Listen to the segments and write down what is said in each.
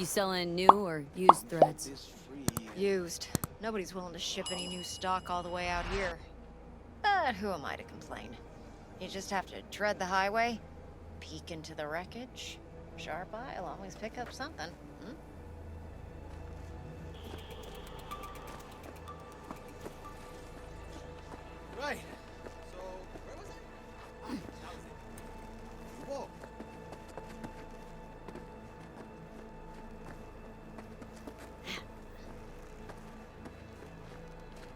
You selling new or used threads? Used. Nobody's willing to ship any new stock all the way out here. But who am I to complain? You just have to tread the highway, peek into the wreckage. Sharp eye'll always pick up something. Hmm? Right. So, where was I? That was it. Whoa.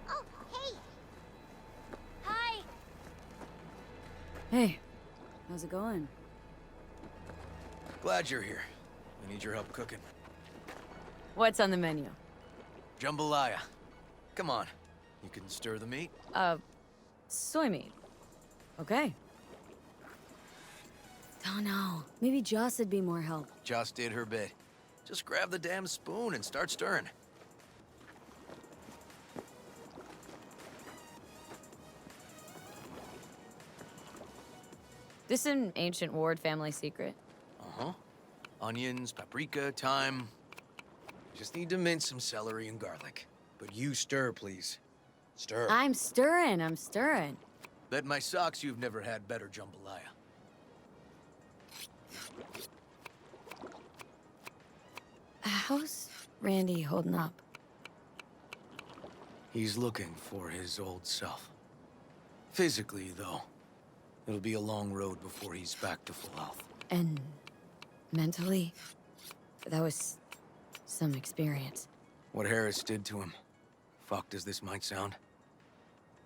Oh, hey! Hi! Hey, how's it going? Glad you're here. We need your help cooking. What's on the menu? Jambalaya. Come on. You can stir the meat? Soy meat. Okay. Oh no, maybe Joss would be more help. Joss did her bit. Just grab the damn spoon and start stirring. This an ancient Ward family secret? Uh-huh. Onions, paprika, thyme. Just need to mince some celery and garlic. But you stir, please. Stir. I'm stirring. Bet my socks you've never had better jambalaya. How's Randy holding up? He's looking for his old self. Physically, though. It'll be a long road before he's back to full health. And mentally? That was some experience. What Harris did to him, fucked as this might sound,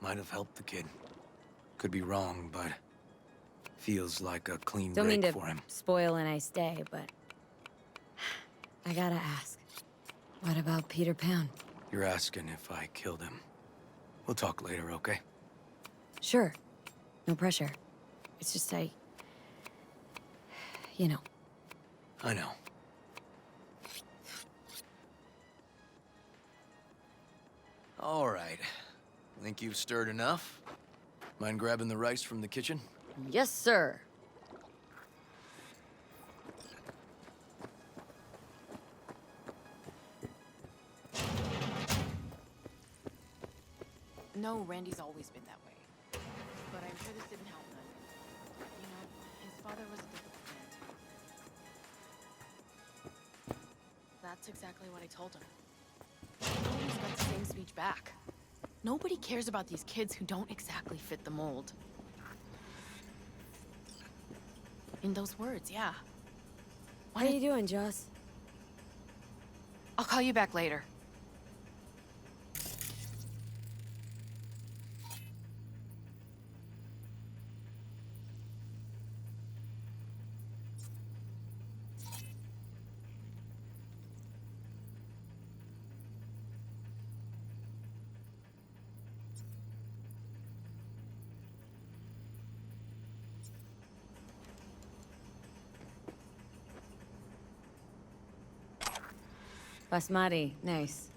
might have helped the kid. Could be wrong, but feels like a clean Don't mean break to for him. spoil a nice day, but I gotta ask. What about Peter Pan? You're asking if I killed him. We'll talk later, okay? Sure. No pressure. It's just you know. I know. All right. Think you've stirred enough? Mind grabbing the rice from the kitchen? Yes, sir. No, Randy's always been that way. But I'm sure this didn't help none. You know, his father was a difficult man, too. That's exactly what I told him. I always got the same speech back. Nobody cares about these kids who don't exactly fit the mold. In those words, yeah. What are you doing, Joss? I'll call you back later. Basmati, nice.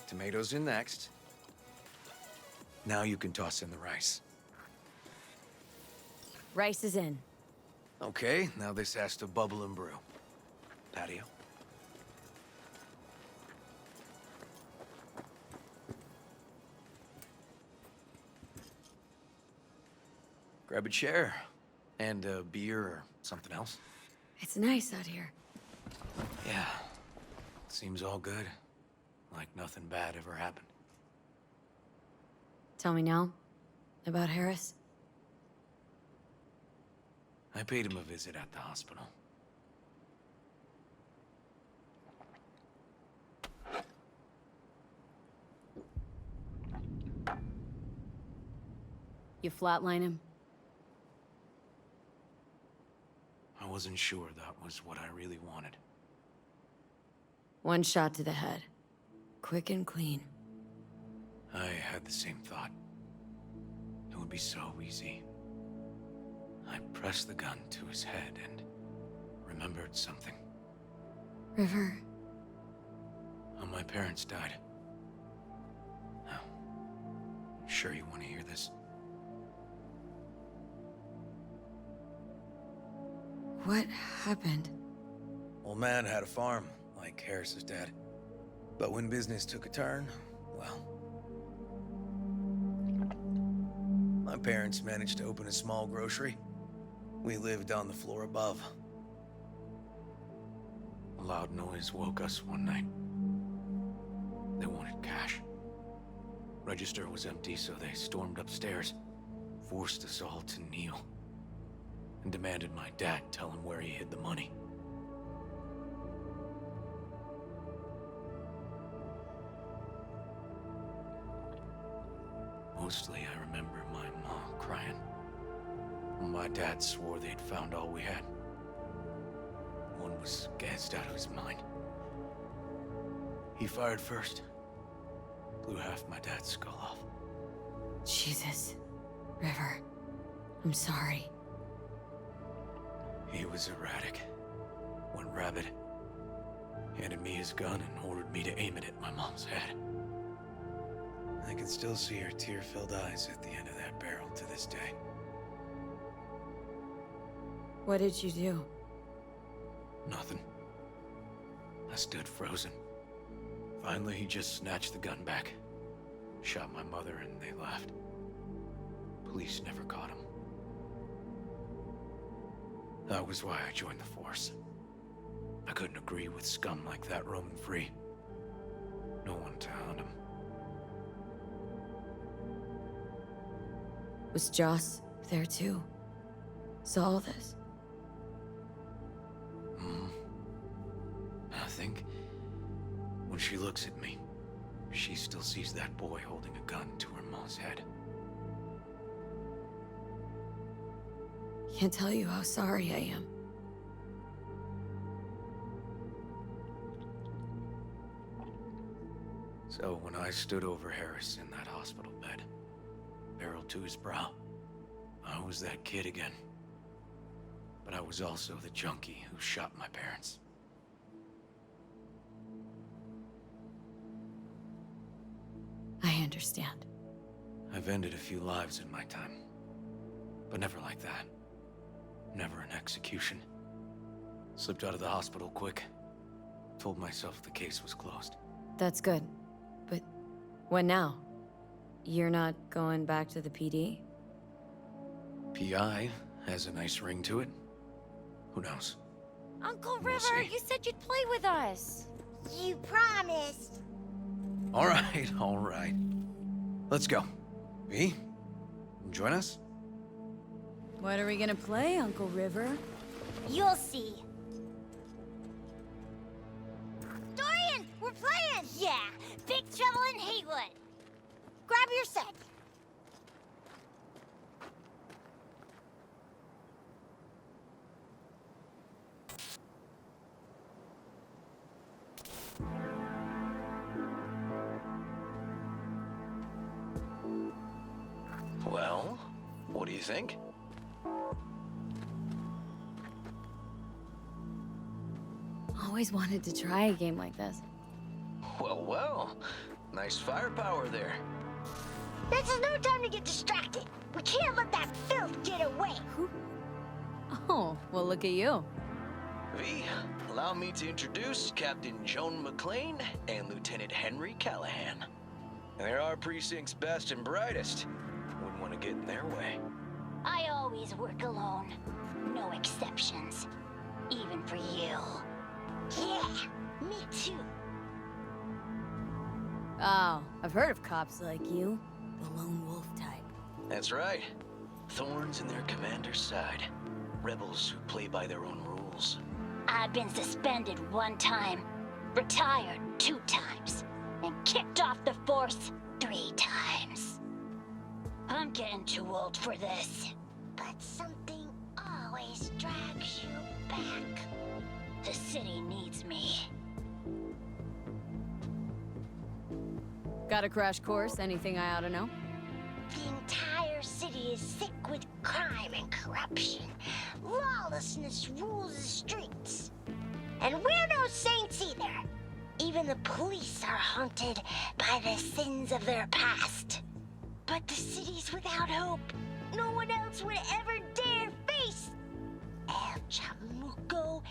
Tomatoes in next. Now you can toss in the rice. Rice is in. Okay, now this has to bubble and brew. Patio. Grab a chair. And a beer or something else. It's nice out here. Yeah. Seems all good. Like nothing bad ever happened. Tell me now about Harris. I paid him a visit at the hospital. You flatline him? I wasn't sure that was what I really wanted. One shot to the head. Quick and clean. I had the same thought. It would be so easy. I pressed the gun to his head and remembered something. River. When my parents died, Sure you want to hear this? What happened? Old man had a farm, like Harris's dad. But when business took a turn, well... my parents managed to open a small grocery. We lived on the floor above. A loud noise woke us one night. They wanted cash. Register was empty, so they stormed upstairs, forced us all to kneel, and demanded my dad tell him where he hid the money. Mostly, I remember my mom crying. My dad swore they'd found all we had. One was gassed out of his mind. He fired first. Blew half my dad's skull off. Jesus. River. I'm sorry. He was erratic. Went rabid. Handed me his gun and ordered me to aim it at my mom's head. I can still see her tear-filled eyes at the end of that barrel to this day. What did you do? Nothing. I stood frozen. Finally, he just snatched the gun back. Shot my mother and they left. Police never caught him. That was why I joined the force. I couldn't agree with scum like that roaming free. No one to hound him. Was Joss there too? Saw all this? I think when she looks at me, she still sees that boy holding a gun to her mom's head. Can't tell you how sorry I am. So when I stood over Harris in that hospital bed, barrel to his brow, I was that kid again. But I was also the junkie who shot my parents. I understand. I've ended a few lives in my time, but never like that. Never an execution. Slipped out of the hospital quick. Told myself the case was closed. That's good. But what now? You're not going back to the PD? PI has a nice ring to it. Who knows? Uncle We'll River, see. you said you'd play with us. You promised. All right. Let's go. V, join us? What are we gonna play, Uncle River? You'll see. Dorian, we're playing! Yeah, Big Trouble in Haywood. Grab your set. Well, what do you think? Always wanted to try a game like this. Well. Nice firepower there. This is no time to get distracted. We can't let that filth get away. Oh, well, look at you. V, allow me to introduce Captain Joan McClane and Lieutenant Henry Callahan. They're our precinct's best and brightest. Wouldn't want to get in their way. I always work alone. No exceptions. Even for you. Yeah, me too. Oh, I've heard of cops like you. The lone wolf type. That's right. Thorns in their commander's side. Rebels who play by their own rules. I've been suspended 1 time, retired 2 times, and kicked off the force 3 times. I'm getting too old for this. But something always drags you back. The city needs me. Got a crash course? Anything I ought to know? The entire city is sick with crime and corruption. Lawlessness rules the streets. And we're no saints either. Even the police are haunted by the sins of their past. but the city's without hope. No one else would ever dare face El Chamuco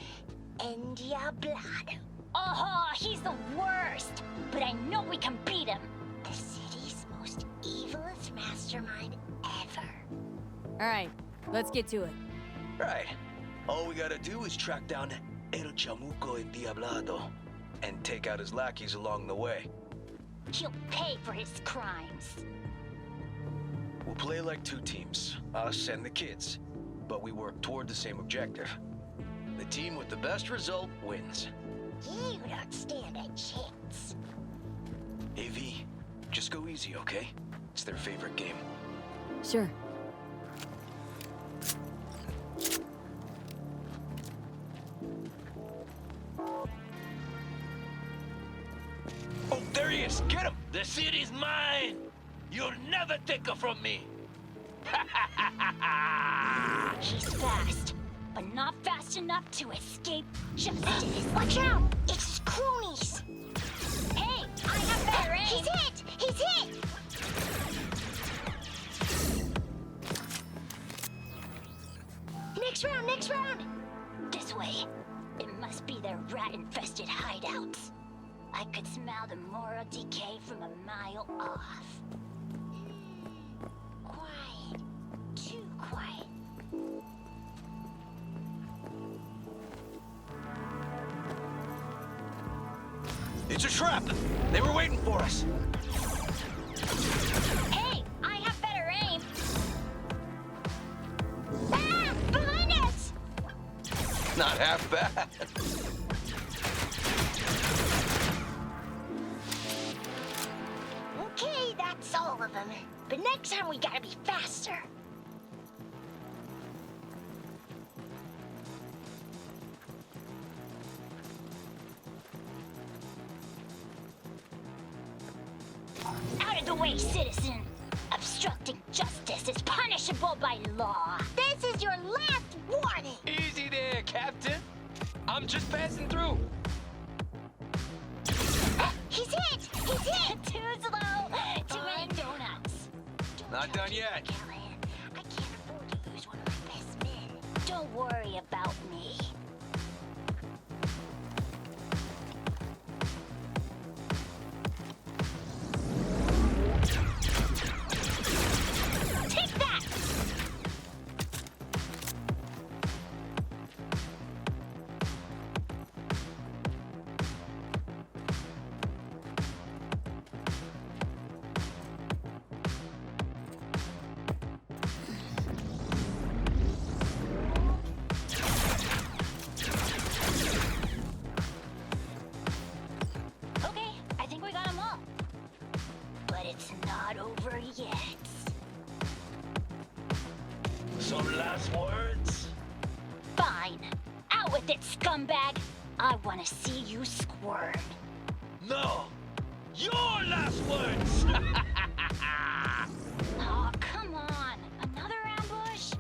Endiablado. Oh, he's the worst, but I know we can beat him. The city's most evilest mastermind ever. All right, let's get to it. Right. All we gotta do is track down El Chamuco Endiablado and take out his lackeys along the way. He'll pay for his crimes. We'll play like two teams, us and the kids, but we work toward the same objective. The team with the best result wins. You don't stand a chance. Hey V, just go easy, okay? It's their favorite game. Sure. Oh, there he is! Get him! The city's mine! You'll never take her from me! He's fast, but not fast enough to escape justice. Watch out! It's cronies! Hey, I have better aim! He's hit! He's hit! Next round, next round! This way. It must be their rat-infested hideouts. I could smell the moral decay from a mile off. Quiet. Too quiet. It's a trap! They were waiting for us! Hey, I have better aim! Ah! Behind us! Not half bad. Okay, that's all of them. But next time we gotta be faster. Out of the way, citizen! Obstructing justice is punishable by law. This is your last warning! Easy there, Captain. I'm just passing through. He's hit! He's hit! Too slow! Too many donuts! Not done yet. Callahan, I can't afford to lose one of my best men. Don't worry about me. Take that! Okay, I think we got them all. But it's not over yet. Some last words? Fine. Out with it, scumbag. I want to see you squirm. No! Your last words! Oh, come on. Another ambush?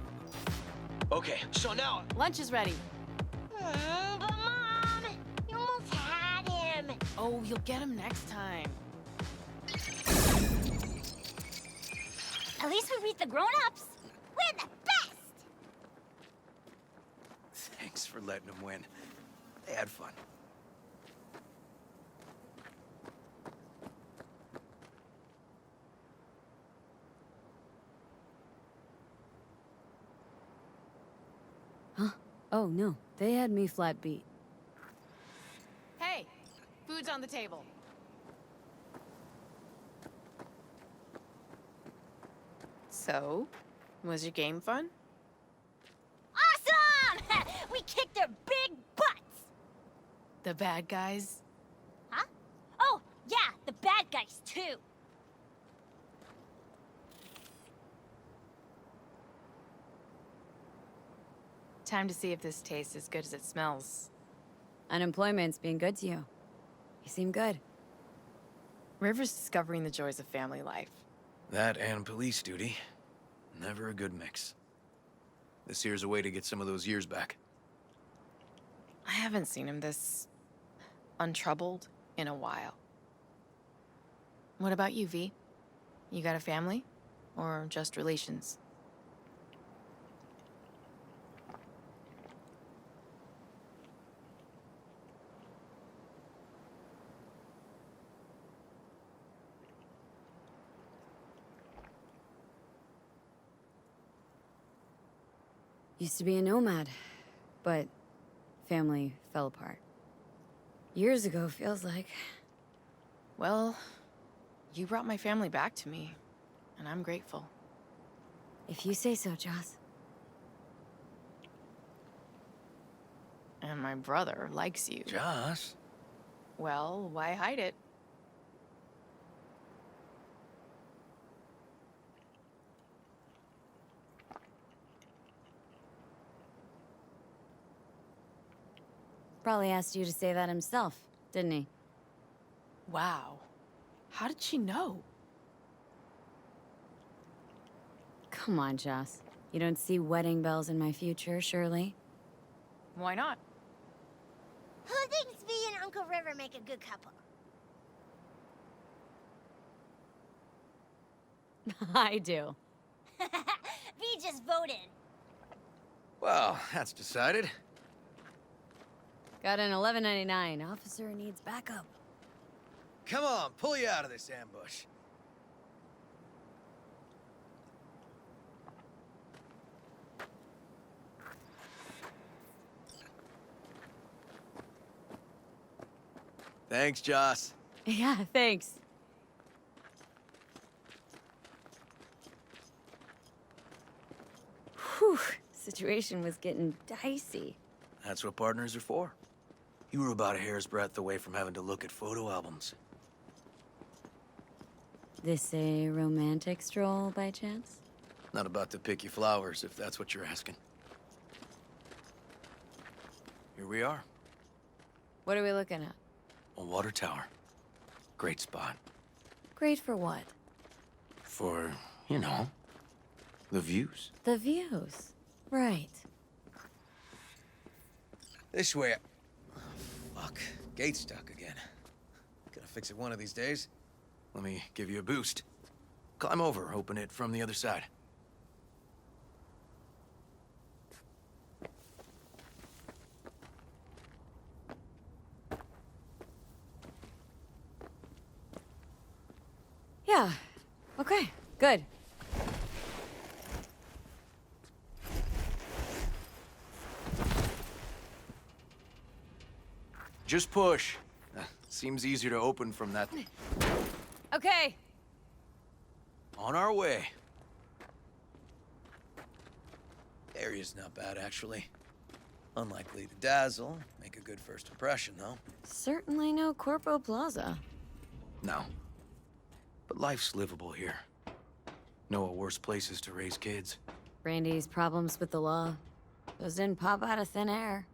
Okay, so now... Lunch is ready. But Mom, you almost had him. Oh, you'll get him next time. At least we beat the grown-ups. We're the best. Thanks for letting them win. They had fun. Huh? Oh, no. They had me flat beat. Hey, food's on the table. So, was your game fun? Awesome! We kicked their big butts. The bad guys? Huh? Oh, yeah, the bad guys, too. Time to see if this tastes as good as it smells. Unemployment's being good to you. You seem good. River's discovering the joys of family life. That and police duty. Never a good mix. This here's a way to get some of those years back. I haven't seen him this untroubled in a while. What about you, V? You got a family? Or just relations? Used to be a nomad, but family fell apart. Years ago, feels like. Well, you brought my family back to me, and I'm grateful. If you say so, Joss. And my brother likes you. Joss? Well, why hide it? Probably asked you to say that himself, didn't he? Wow. How did she know? Come on, Joss. You don't see wedding bells in my future, surely? Why not? Who thinks V and Uncle River make a good couple? I do. V just voted. Well, that's decided. Got an 1199. Officer needs backup. Come on, pull you out of this ambush. Thanks, Joss. Yeah, thanks. Whew, situation was getting dicey. That's what partners are for. You were about a hair's breadth away from having to look at photo albums. This a romantic stroll by chance? Not about to pick you flowers, if that's what you're asking. Here we are, What are we looking at? a water tower. Great spot. Great for what? For, you know, the views. The views. Right. This way. Oh, fuck. Gate's stuck again. Gonna fix it one of these days. Let me give you a boost. Climb over, open it from the other side. Yeah. Okay, good. Just push. Seems easier to open from that. Okay. On our way. Area's not bad, actually. Unlikely to dazzle. Make a good first impression, though. Certainly no Corpo Plaza. No. But life's livable here. Know of worse places to raise kids. Randy's problems with the law. Those didn't pop out of thin air.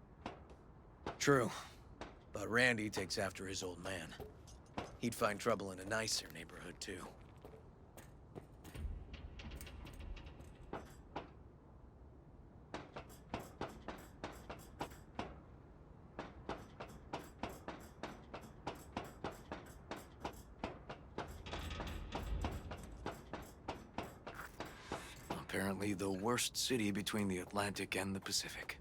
True. But Randy takes after his old man. He'd find trouble in a nicer neighborhood, too. Apparently the worst city between the Atlantic and the Pacific.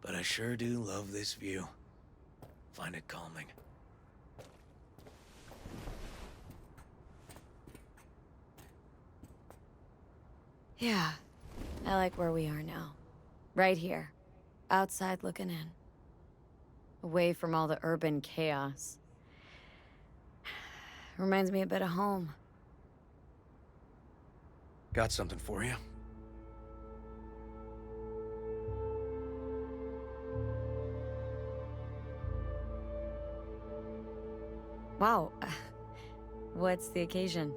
But I sure do love this view. Find it calming. Yeah, I like where we are now. Right here. Outside looking in. Away from all the urban chaos. Reminds me a bit of home. Got something for you. Wow. What's the occasion?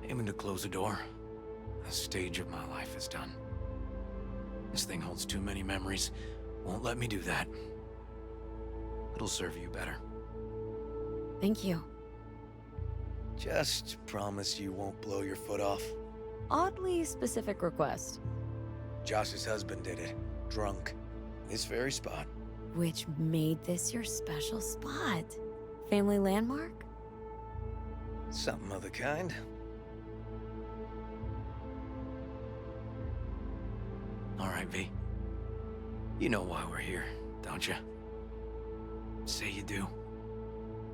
Aiming to close a door. A stage of my life is done. This thing holds too many memories. Won't let me do that. It'll serve you better. Thank you. Just promise you won't blow your foot off. Oddly specific request. Josh's husband did it. Drunk. This very spot. Which made this your special spot. family landmark? Something of the kind. All right, V. You know why we're here, don't you? Say you do.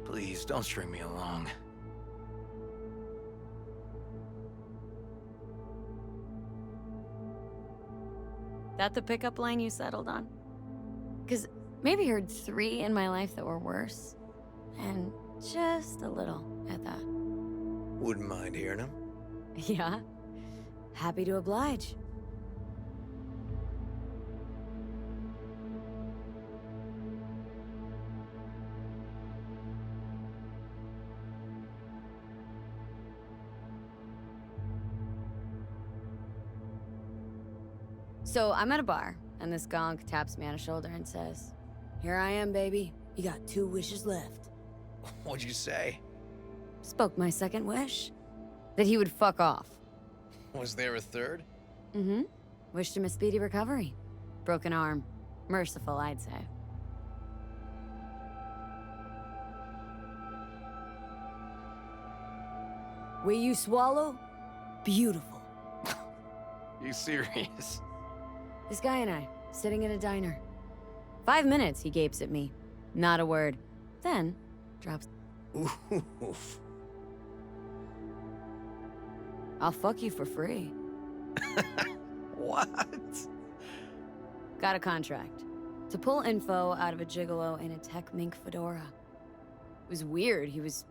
Please, don't string me along. That the pickup line you settled on? Because maybe heard 3 in my life that were worse. And just a little at that. Wouldn't mind hearing them. Yeah. Happy to oblige. So I'm at a bar, and this gonk taps me on the shoulder and says, "Here I am, baby. You got 2 wishes left." What'd you say? Spoke my second wish. That he would fuck off. Was there a third? Mm-hmm. Wished him a speedy recovery. Broken arm. Merciful, I'd say. Will you swallow? Beautiful. You serious? This guy and I, sitting in a diner. 5 minutes, he gapes at me. Not a word. Then, drops... Oof. I'll fuck you for free. What? Got a contract. To pull info out of a gigolo in a tech mink fedora. It was weird, he was...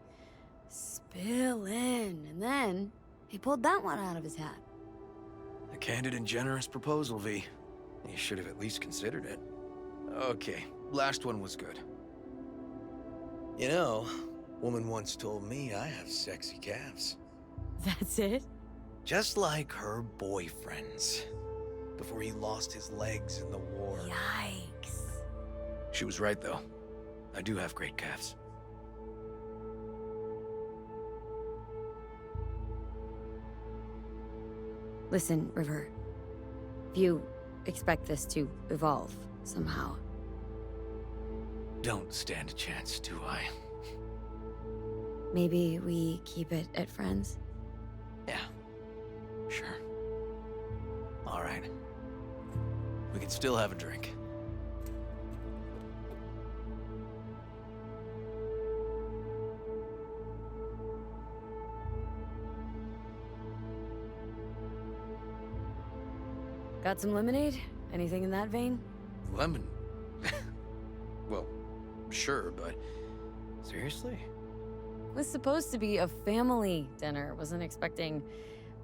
spilling. And then, he pulled that one out of his hat. A candid and generous proposal, V. You should have at least considered it. Okay, last one was good. You know, woman once told me I have sexy calves. That's it? Just like her boyfriend's. Before he lost his legs in the war. Yikes. She was right, though. I do have great calves. Listen, River. If you expect this to evolve somehow. Don't stand a chance, do I? Maybe we keep it at friends? Yeah. Sure. All right. We can still have a drink. Got some lemonade? Anything in that vein? Lemon? Well, sure, but... seriously? Was supposed to be a family dinner. Wasn't expecting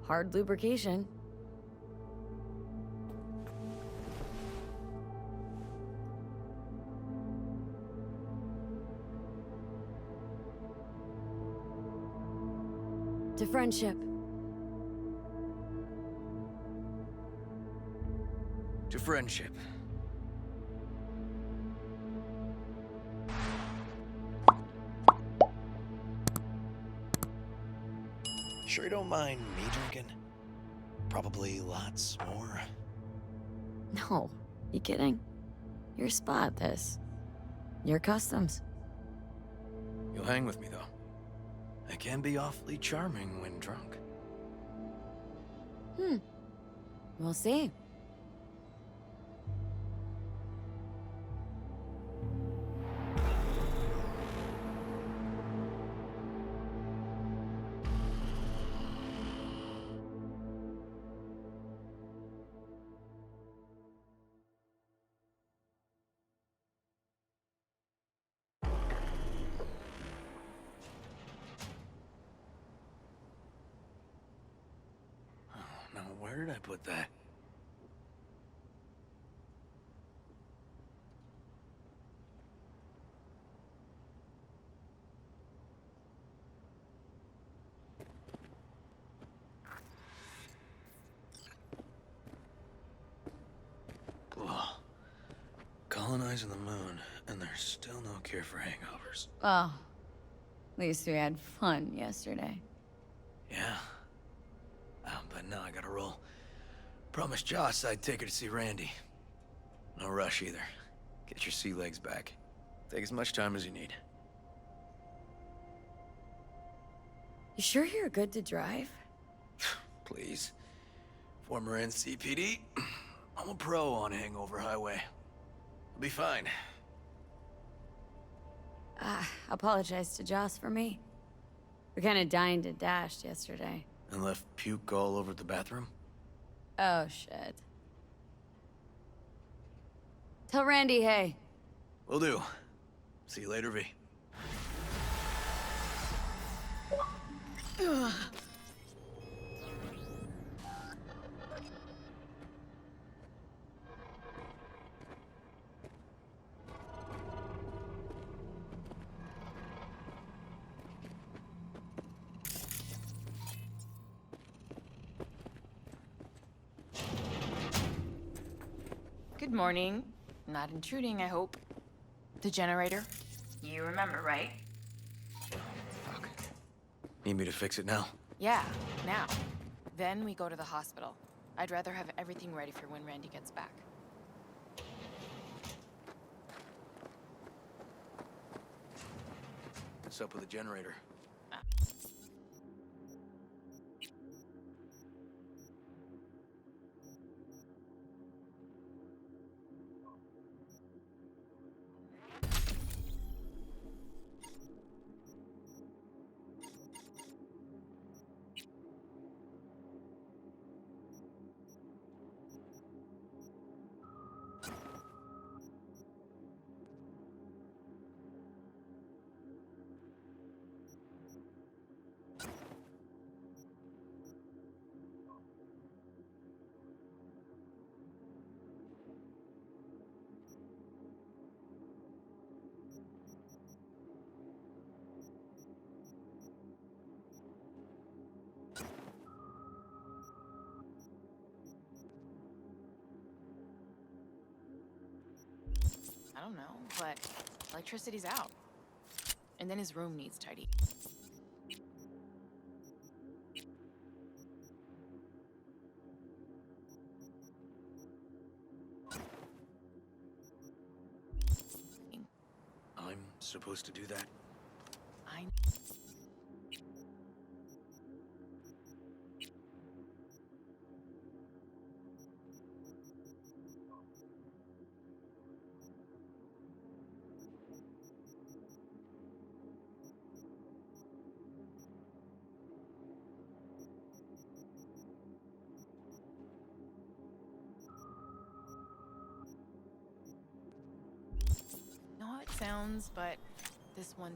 hard lubrication. To friendship. To friendship. Sure you don't mind me drinking? Probably lots more. No, you kidding? Your spot, this. Your customs. You'll hang with me, though. I can be awfully charming when drunk. We'll see. Now, where did I put that? Ugh. Colonizing the moon, and there's still no cure for hangovers. Well, at least we had fun yesterday. Yeah. But now I gotta roll. Promised Joss I'd take her to see Randy. No rush either. Get your sea legs back. Take as much time as you need. You sure you're good to drive? Please. Former NCPD. I'm a pro on Hangover Highway. I'll be fine. Apologize to Joss for me. We kinda dined and dashed yesterday. And left puke all over the bathroom? Oh, shit. Tell Randy, hey. Will do. See you later, V. Good morning. Not intruding, I hope. The generator? You remember, right? Fuck. Need me to fix it now? Yeah, now. Then we go to the hospital. I'd rather have everything ready for when Randy gets back. What's up with the generator? I don't know, but electricity's out. And then his room needs tidy. I'm supposed to do that? I know how it sounds, but this one